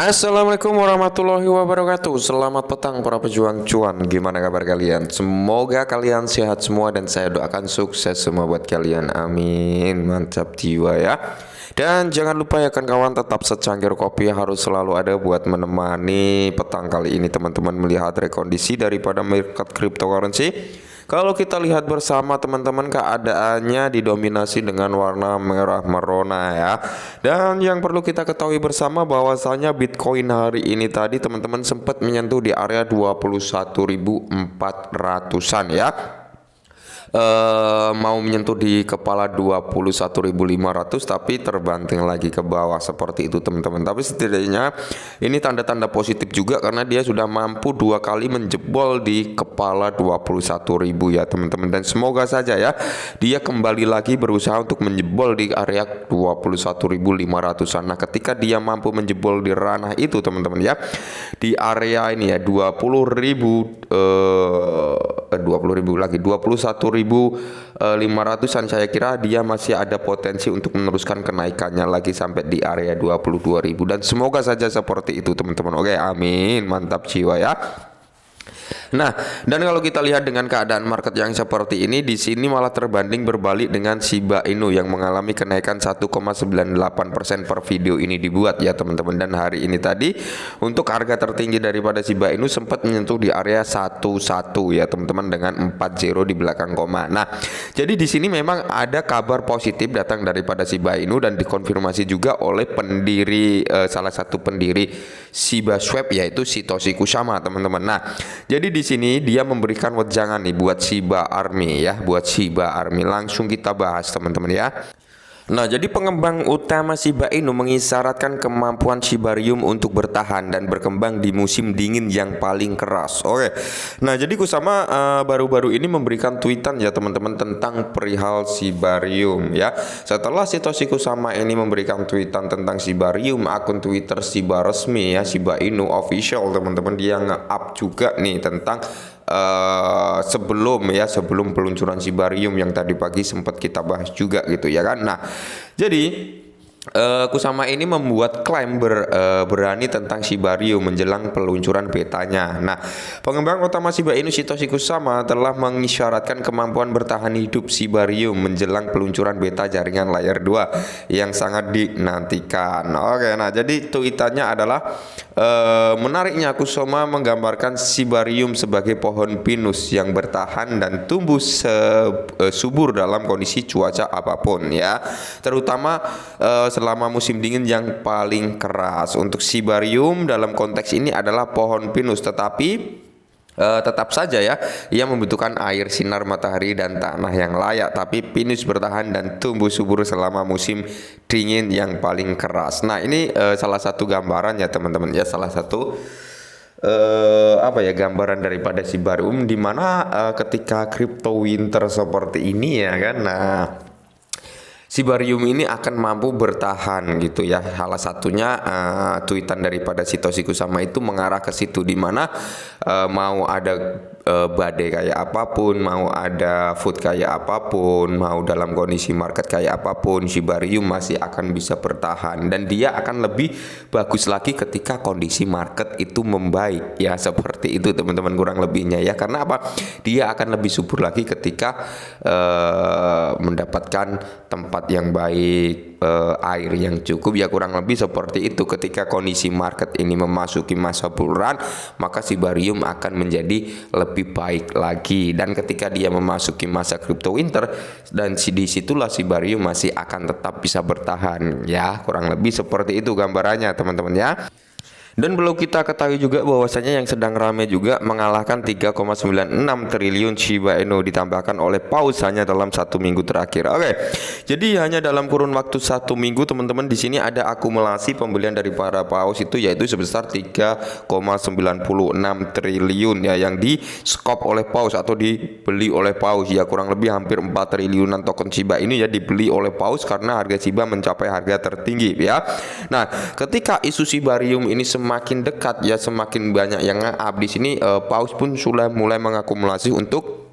Assalamualaikum warahmatullahi wabarakatuh. Selamat petang para pejuang cuan. Gimana kabar kalian? Semoga kalian sehat semua dan saya doakan sukses semua buat kalian. Amin. Mantap jiwa ya. Dan jangan lupa ya kawan, tetap secangkir kopi harus selalu ada buat menemani petang kali ini teman-teman melihat rekondisi daripada market cryptocurrency. Kalau kita lihat bersama teman-teman, keadaannya didominasi dengan warna merah merona ya. Dan yang perlu kita ketahui bersama bahwasanya Bitcoin hari ini tadi teman-teman sempat menyentuh di area 21.400-an ya. Mau menyentuh di kepala 21.500 tapi terbanting lagi ke bawah seperti itu teman-teman. Tapi setidaknya ini tanda-tanda positif juga karena dia sudah mampu dua kali menjebol di kepala 21.000 ya teman-teman, dan semoga saja ya dia kembali lagi berusaha untuk menjebol di area 21.500-an. Nah, ketika dia mampu menjebol di ranah itu teman-teman ya, di area ini ya 20.000 lagi 21.500-an, saya kira dia masih ada potensi untuk meneruskan kenaikannya lagi sampai di area 22.000, dan semoga saja seperti itu teman-teman. Oke, amin, mantap jiwa ya. Nah, dan kalau kita lihat dengan keadaan market yang seperti ini, di sini malah terbanding berbalik dengan Shiba Inu yang mengalami kenaikan 1,98% per video ini dibuat ya teman-teman. Dan hari ini tadi untuk harga tertinggi daripada Shiba Inu sempat menyentuh di area 11 ya teman-teman, dengan 40 di belakang koma. Nah, jadi di sini memang ada kabar positif datang daripada Shiba Inu dan dikonfirmasi juga oleh pendiri salah satu pendiri Shiba Swap, yaitu Satoshi Kusama teman-teman. Nah, jadi di sini dia memberikan wejangan nih buat Shiba Army ya, buat Shiba Army. Langsung kita bahas teman-teman ya. Nah, jadi pengembang utama Shiba Inu mengisyaratkan kemampuan Shibarium untuk bertahan dan berkembang di musim dingin yang paling keras. Oke. Nah, jadi Kusama baru-baru ini memberikan tweetan ya teman-teman tentang perihal Shibarium ya. Setelah Satoshi Kusama ini memberikan tweetan tentang Shibarium, akun Twitter Shiba resmi ya, Shiba Inu official teman-teman, dia nge-up juga nih tentang sebelum peluncuran Shibarium yang tadi pagi sempat kita bahas juga gitu ya kan. Nah, jadi Kusama ini membuat klaim berani tentang Shibarium menjelang peluncuran betanya. Nah, pengembang utama Shiba Inu Satoshi Kusama telah mengisyaratkan kemampuan bertahan hidup Shibarium menjelang peluncuran beta jaringan layer 2 yang sangat dinantikan. Oke, nah jadi tweetannya adalah menariknya Kusama menggambarkan Shibarium sebagai pohon pinus yang bertahan dan tumbuh subur dalam kondisi cuaca apapun ya, terutama selama musim dingin yang paling keras. Untuk Shibarium dalam konteks ini adalah pohon pinus, tetapi tetap saja ya ia membutuhkan air, sinar matahari dan tanah yang layak, tapi pinus bertahan dan tumbuh subur selama musim dingin yang paling keras. Nah, ini salah satu gambaran ya teman-teman ya, salah satu gambaran daripada Shibarium di mana ketika crypto winter seperti ini ya kan. Nah, Shibarium ini akan mampu bertahan gitu ya. Salah satunya tweetan daripada Satoshi Kusama itu mengarah ke situ, di mana mau ada badai kayak apapun, mau ada food kayak apapun, mau dalam kondisi market kayak apapun, Shibarium masih akan bisa bertahan, dan dia akan lebih bagus lagi ketika kondisi market itu membaik ya, seperti itu teman-teman kurang lebihnya ya. Karena apa? Dia akan lebih subur lagi ketika mendapatkan tempat yang baik, air yang cukup ya, kurang lebih seperti itu. Ketika kondisi market ini memasuki masa bull run, maka Shibarium akan menjadi lebih baik lagi, dan ketika dia memasuki masa crypto winter, dan disitulah Shibarium masih akan tetap bisa bertahan ya, kurang lebih seperti itu gambarannya teman-teman ya. Dan perlu kita ketahui juga bahwasanya yang sedang ramai juga mengalahkan 3,96 triliun Shiba Inu ditambahkan oleh paus hanya dalam 1 minggu terakhir. Oke, jadi hanya dalam kurun waktu 1 minggu teman-teman, di sini ada akumulasi pembelian dari para paus itu yaitu sebesar 3,96 triliun ya, yang di skop oleh paus atau dibeli oleh paus ya, kurang lebih hampir 4 triliunan token Shiba Inu ya dibeli oleh paus karena harga Shiba mencapai harga tertinggi ya. Nah, ketika isu Shibarium ini semakin dekat ya, semakin banyak yang nge-up di sini, paus pun sudah mulai mengakumulasi untuk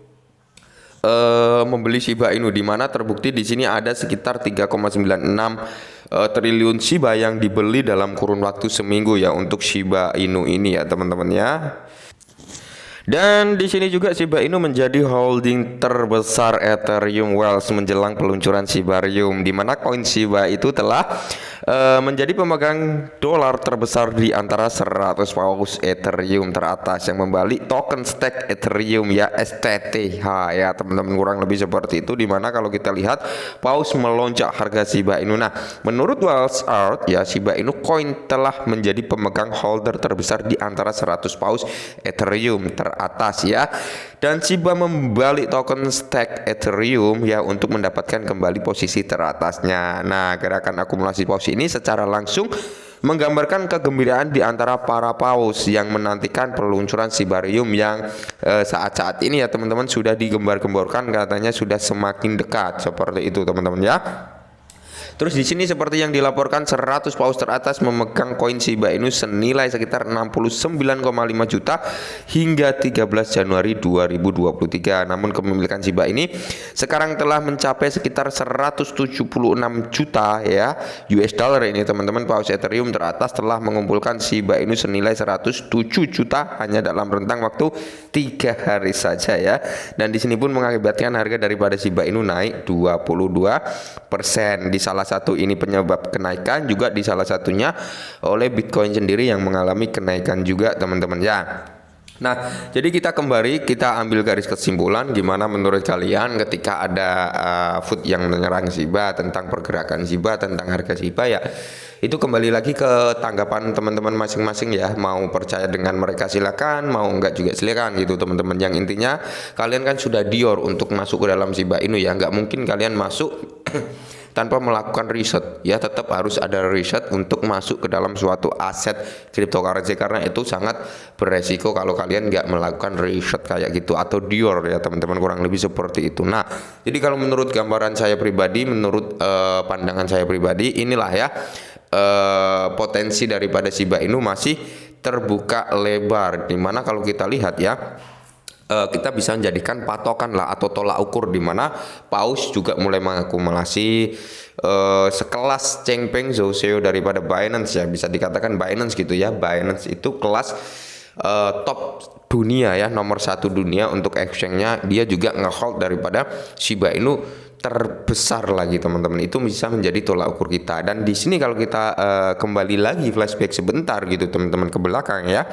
membeli Shiba Inu, di mana terbukti di sini ada sekitar 3,96 triliun Shiba yang dibeli dalam kurun waktu seminggu ya untuk Shiba Inu ini ya teman-teman ya. Dan di sini juga Shiba Inu menjadi holding terbesar Ethereum Wealth menjelang peluncuran Shibarium, di mana koin Shiba itu telah menjadi pemegang dolar terbesar di antara 100 paus Ethereum teratas yang membeli token stake Ethereum ya, STTH ya teman-teman, kurang lebih seperti itu, dimana kalau kita lihat paus melonjak harga Shiba Inu. Nah, menurut Wealth Art ya, Shiba Inu coin telah menjadi pemegang holder terbesar di antara 100 paus Ethereum teratas ya, dan Shiba membalik token stake Ethereum ya untuk mendapatkan kembali posisi teratasnya. Nah, gerakan akumulasi paus ini secara langsung menggambarkan kegembiraan di antara para paus yang menantikan peluncuran Shibarium yang saat-saat ini ya teman-teman sudah digembar-gemborkan katanya sudah semakin dekat, seperti itu teman-teman ya. Terus di sini seperti yang dilaporkan 100 paus teratas memegang koin Shiba Inu senilai sekitar 69,5 juta hingga 13 Januari 2023. Namun kepemilikan Shiba ini sekarang telah mencapai sekitar 176 juta ya US dollar ini teman-teman. Paus Ethereum teratas telah mengumpulkan Shiba Inu senilai 107 juta hanya dalam rentang waktu 3 hari saja ya. Dan di sini pun mengakibatkan harga daripada Shiba Inu naik 22%. Di salah satu ini penyebab kenaikan, juga di salah satunya oleh Bitcoin sendiri yang mengalami kenaikan juga teman-teman ya. Nah, jadi kita ambil garis kesimpulan, gimana menurut kalian ketika ada food yang menyerang Shiba, tentang pergerakan Shiba, tentang harga Shiba ya. Itu kembali lagi ke tanggapan teman-teman masing-masing ya. Mau percaya dengan mereka silakan, mau enggak juga silakan gitu teman-teman. Yang intinya kalian kan sudah dior untuk masuk ke dalam Shiba Inu ya. Enggak mungkin kalian masuk tanpa melakukan riset ya, tetap harus ada riset untuk masuk ke dalam suatu aset cryptocurrency, karena itu sangat beresiko kalau kalian nggak melakukan riset kayak gitu atau dior ya teman-teman, kurang lebih seperti itu. Nah, jadi kalau menurut gambaran saya pribadi, menurut pandangan saya pribadi, inilah ya potensi daripada Shiba Inu masih terbuka lebar, dimana kalau kita lihat ya, kita bisa menjadikan patokan lah atau tolak ukur, di mana paus juga mulai mengakumulasi sekelas Changpeng Zhou daripada Binance ya, bisa dikatakan Binance gitu ya. Binance itu kelas top dunia ya, nomor 1 dunia untuk exchange-nya, dia juga ngehold daripada Shiba Inu terbesar lagi teman-teman. Itu bisa menjadi tolak ukur kita. Dan di sini kalau kita kembali lagi flashback sebentar gitu teman-teman ke belakang ya,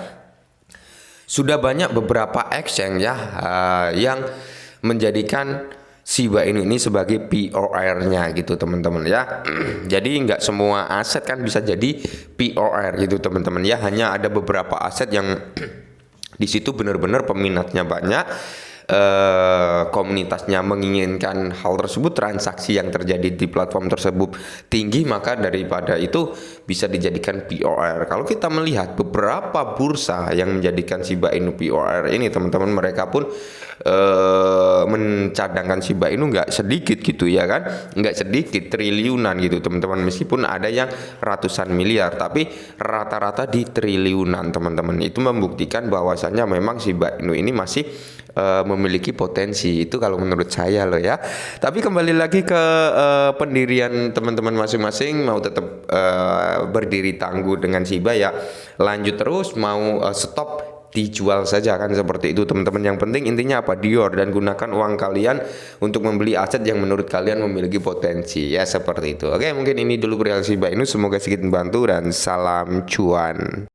sudah banyak beberapa exchange ya yang menjadikan Shiba Inu ini sebagai POR-nya gitu teman-teman ya. Jadi nggak semua aset kan bisa jadi POR gitu teman-teman ya. Hanya ada beberapa aset yang di situ benar-benar peminatnya banyak, komunitasnya menginginkan hal tersebut, transaksi yang terjadi di platform tersebut tinggi, maka daripada itu bisa dijadikan POR. Kalau kita melihat beberapa bursa yang menjadikan Shiba Inu POR ini teman-teman, mereka pun mencadangkan Shiba Inu nggak sedikit gitu ya kan, nggak sedikit, triliunan gitu teman-teman. Meskipun ada yang ratusan miliar, tapi rata-rata di triliunan teman-teman. Itu membuktikan bahwasannya memang Shiba Inu ini masih memiliki potensi, itu kalau menurut saya loh ya. Tapi kembali lagi ke pendirian teman-teman masing-masing, mau tetap berdiri tangguh dengan Shiba ya, lanjut terus, mau stop dijual saja kan, seperti itu teman-teman. Yang penting intinya apa, dior, dan gunakan uang kalian untuk membeli aset yang menurut kalian memiliki potensi ya, seperti itu. Oke, mungkin ini dulu perihal Shiba Inu, semoga sedikit membantu dan salam cuan.